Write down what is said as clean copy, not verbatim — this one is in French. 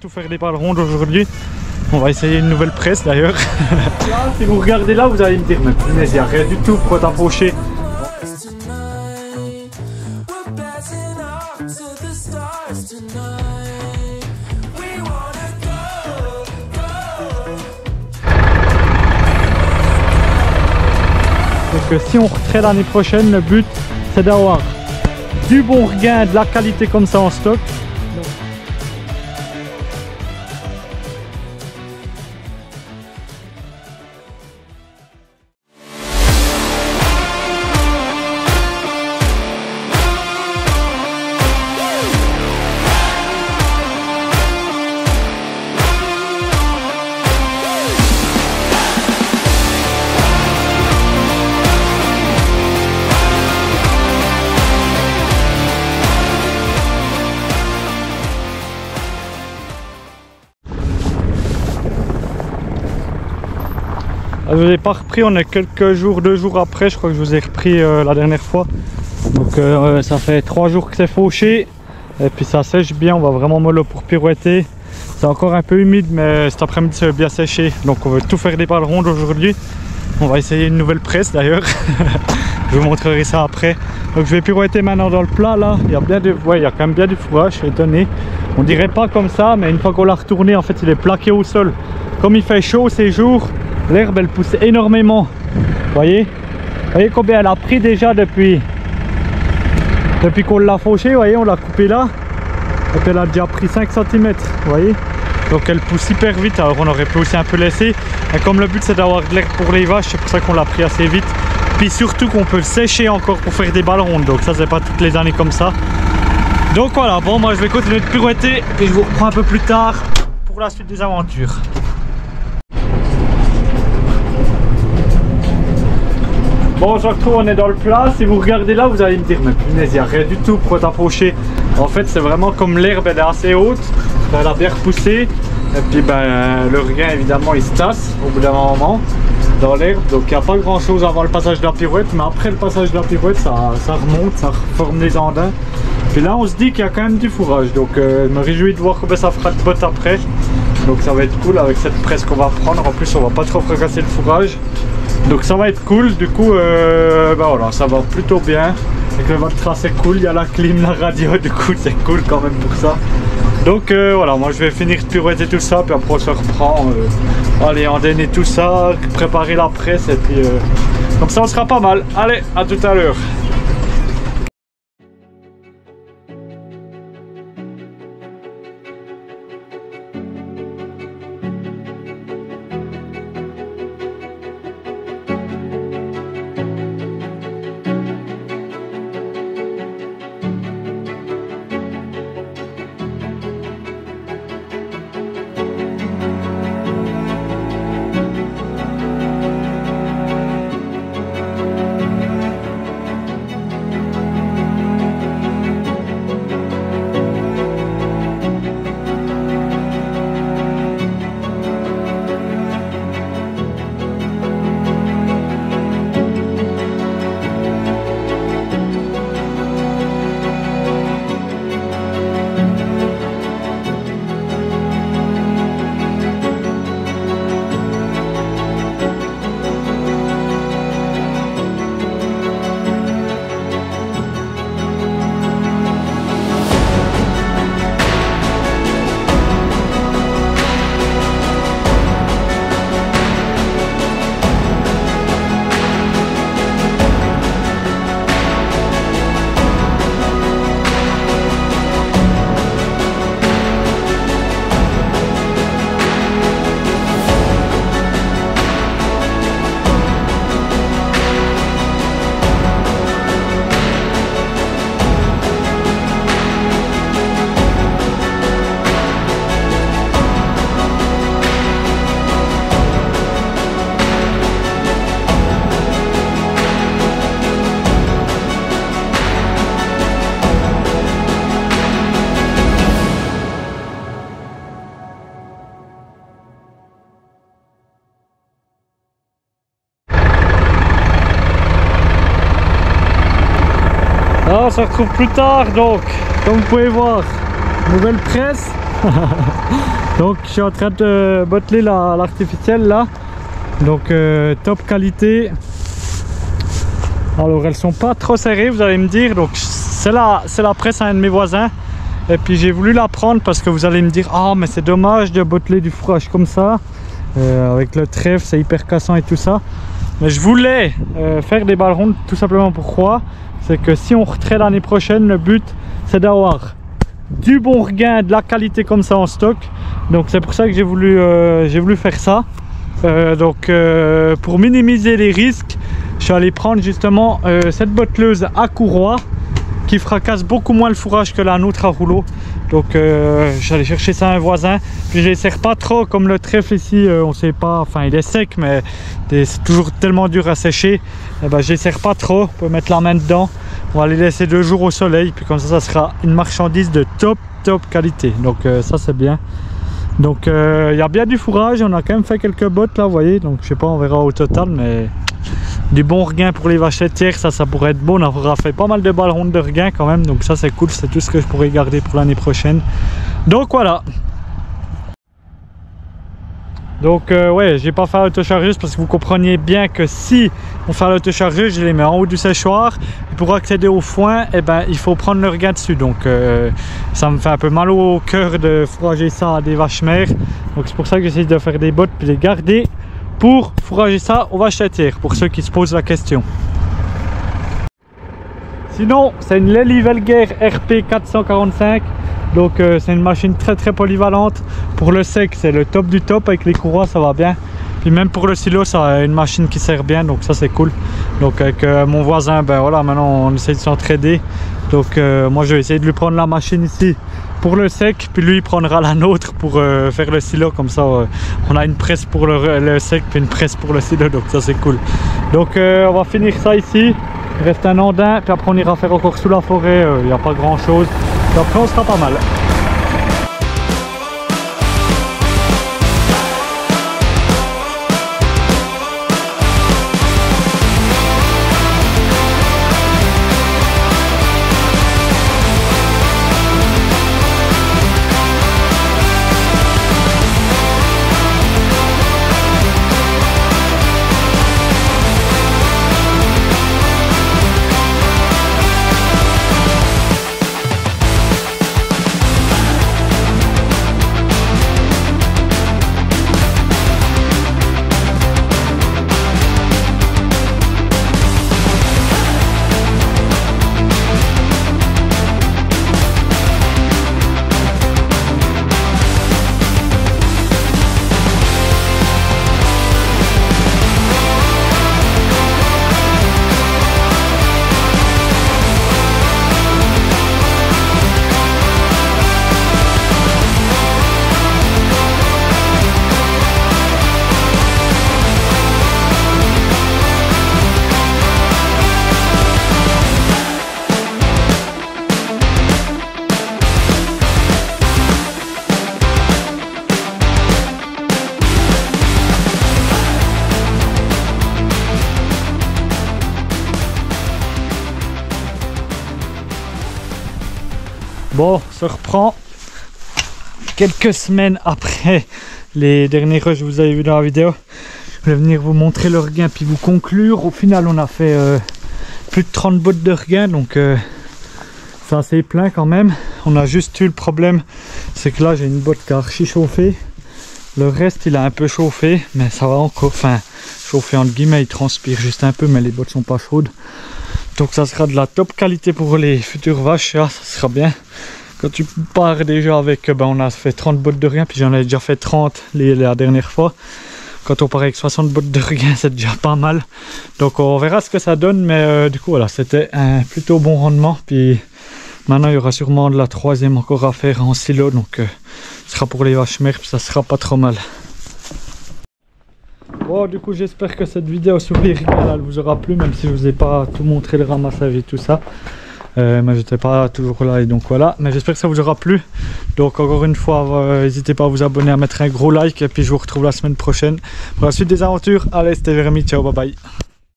Tout faire des balles rondes aujourd'hui. On va essayer une nouvelle presse d'ailleurs. Si vous regardez là, vous allez me dire, mais punaise, il n'y a rien du tout, pourquoi t'as fauché? Donc si on retrait l'année prochaine, le but c'est d'avoir du bon regain, de la qualité comme ça en stock. Je ne vous ai pas repris, on est quelques jours, 2 jours après, je crois que je vous ai repris la dernière fois. Donc ça fait 3 jours que c'est fauché et puis ça sèche bien, on va vraiment mollo pour pirouetter. C'est encore un peu humide mais cet après-midi ça va bien sécher. Donc on veut tout faire des balles rondes aujourd'hui. On va essayer une nouvelle presse d'ailleurs. Je vous montrerai ça après. Donc je vais pirouetter maintenant dans le plat là. Il y a bien il y a quand même bien du fourrage, je suis étonné. On dirait pas comme ça mais une fois qu'on l'a retourné en fait il est plaqué au sol. Comme il fait chaud ces jours, l'herbe elle pousse énormément. Voyez combien elle a pris déjà depuis qu'on l'a fauché. Voyez, on l'a coupé là. Et puis elle a déjà pris 5 cm. Voyez, donc elle pousse hyper vite. Alors on aurait pu aussi un peu laisser. Et comme le but c'est d'avoir de l'herbe pour les vaches, c'est pour ça qu'on l'a pris assez vite. Puis surtout qu'on peut sécher encore pour faire des balles rondes. Donc ça c'est pas toutes les années comme ça. Donc voilà, bon moi je vais continuer de pirouetter. Et je vous reprends un peu plus tard pour la suite des aventures. Bon, je retrouve, on est dans le plat. Si vous regardez là, vous allez me dire, mais punaise, il n'y a rien du tout, pourquoi t'as fauché? En fait, c'est vraiment comme l'herbe, elle est assez haute, elle a bien repoussé. Et puis, le regain, évidemment, il se tasse au bout d'un moment dans l'herbe. Donc, il n'y a pas grand chose avant le passage de la pirouette. Mais après le passage de la pirouette, ça remonte, ça reforme les andins. Puis là, on se dit qu'il y a quand même du fourrage. Donc, je me réjouis de voir combien ça fera de bottes après. Donc, ça va être cool avec cette presse qu'on va prendre. En plus, on va pas trop fracasser le fourrage. Donc ça va être cool, du coup voilà, ça va plutôt bien. Et que votre tracé est cool, il y a la clim, la radio, du coup c'est cool quand même pour ça. Donc voilà, moi je vais finir de pirouetter tout ça, puis après on se reprend. Allez, endainer tout ça, préparer la presse, et puis comme ça on sera pas mal. Allez, à tout à l'heure. On se retrouve plus tard donc, comme vous pouvez voir, nouvelle presse. Donc je suis en train de botteler l'artificielle là. Donc top qualité. Alors elles sont pas trop serrées, vous allez me dire. Donc c'est la presse à un de mes voisins. Et puis j'ai voulu la prendre parce que vous allez me dire ah mais c'est dommage de botteler du fourrage comme ça. Avec le trèfle c'est hyper cassant et tout ça. Mais je voulais faire des balles rondes tout simplement. Pourquoi? C'est que si on retrait l'année prochaine, le but c'est d'avoir du bon regain, de la qualité comme ça en stock. Donc c'est pour ça que j'ai voulu faire ça. Pour minimiser les risques, je suis allé prendre justement cette botteleuse à courroie qui fracasse beaucoup moins le fourrage que la nôtre à rouleau. Donc j'allais chercher ça à un voisin, puis je les serre pas trop comme le trèfle ici, on sait pas, enfin il est sec mais c'est toujours tellement dur à sécher. Et ben, je les serre pas trop, on peut mettre la main dedans, on va les laisser 2 jours au soleil, puis comme ça sera une marchandise de top qualité. Donc ça c'est bien. Donc il y a bien du fourrage, on a quand même fait quelques bottes là, vous voyez, donc je sais pas, on verra au total, mais du bon regain pour les vaches laitières, ça pourrait être bon. On aura fait pas mal de balles rondes de regain quand même, donc ça c'est cool, c'est tout ce que je pourrais garder pour l'année prochaine. Donc voilà. Donc ouais, j'ai pas fait l'autochargeuse parce que vous compreniez bien que si on fait l'autochargeuse, je les mets en haut du séchoir et pour accéder au foin, eh ben, il faut prendre le regain dessus. Donc ça me fait un peu mal au cœur de fourrager ça à des vaches mères. Donc c'est pour ça que j'essaie de faire des bottes puis les garder pour fourrager ça aux vaches laitières, pour ceux qui se posent la question. Sinon, c'est une Lely Velger RP 445. Donc c'est une machine très polyvalente. Pour le sec, c'est le top du top, avec les courroies ça va bien. Puis même pour le silo, c'est une machine qui sert bien, donc ça c'est cool. Donc avec mon voisin, ben voilà, maintenant on essaie de s'entraider. Donc moi je vais essayer de lui prendre la machine ici pour le sec, puis lui il prendra la nôtre pour faire le silo. Comme ça on a une presse pour le sec puis une presse pour le silo, donc ça c'est cool. Donc on va finir ça ici, il reste un andin, puis après on ira faire encore sous la forêt, il n'y a pas grand chose, puis après on sera pas mal. Bon, ça reprend quelques semaines après les derniers rushs que vous avez vu dans la vidéo. Je vais venir vous montrer le regain puis vous conclure. Au final on a fait plus de 30 bottes de regain, donc c'est assez plein quand même. On a juste eu le problème, c'est que là j'ai une botte qui a archi chauffé. Le reste il a un peu chauffé, mais ça va encore, enfin chauffé entre guillemets, il transpire juste un peu, mais les bottes sont pas chaudes. Donc ça sera de la top qualité pour les futures vaches, ça sera bien. Quand tu pars déjà avec, ben on a fait 30 bottes de regain, puis j'en ai déjà fait 30 la dernière fois. Quand on part avec 60 bottes de regain, c'est déjà pas mal. Donc on verra ce que ça donne, mais du coup voilà, c'était un plutôt bon rendement. Puis maintenant il y aura sûrement de la troisième encore à faire en silo, donc ce sera pour les vaches mères, puis ça sera pas trop mal. Bon, du coup j'espère que cette vidéo sur les regains elle vous aura plu, même si je vous ai pas tout montré, le ramassage et tout ça. Mais j'étais pas toujours là et donc voilà, mais j'espère que ça vous aura plu. Donc encore une fois, n'hésitez pas à vous abonner, à mettre un gros like, et puis je vous retrouve la semaine prochaine pour la suite des aventures. Allez, c'était Jérémy, ciao, bye bye.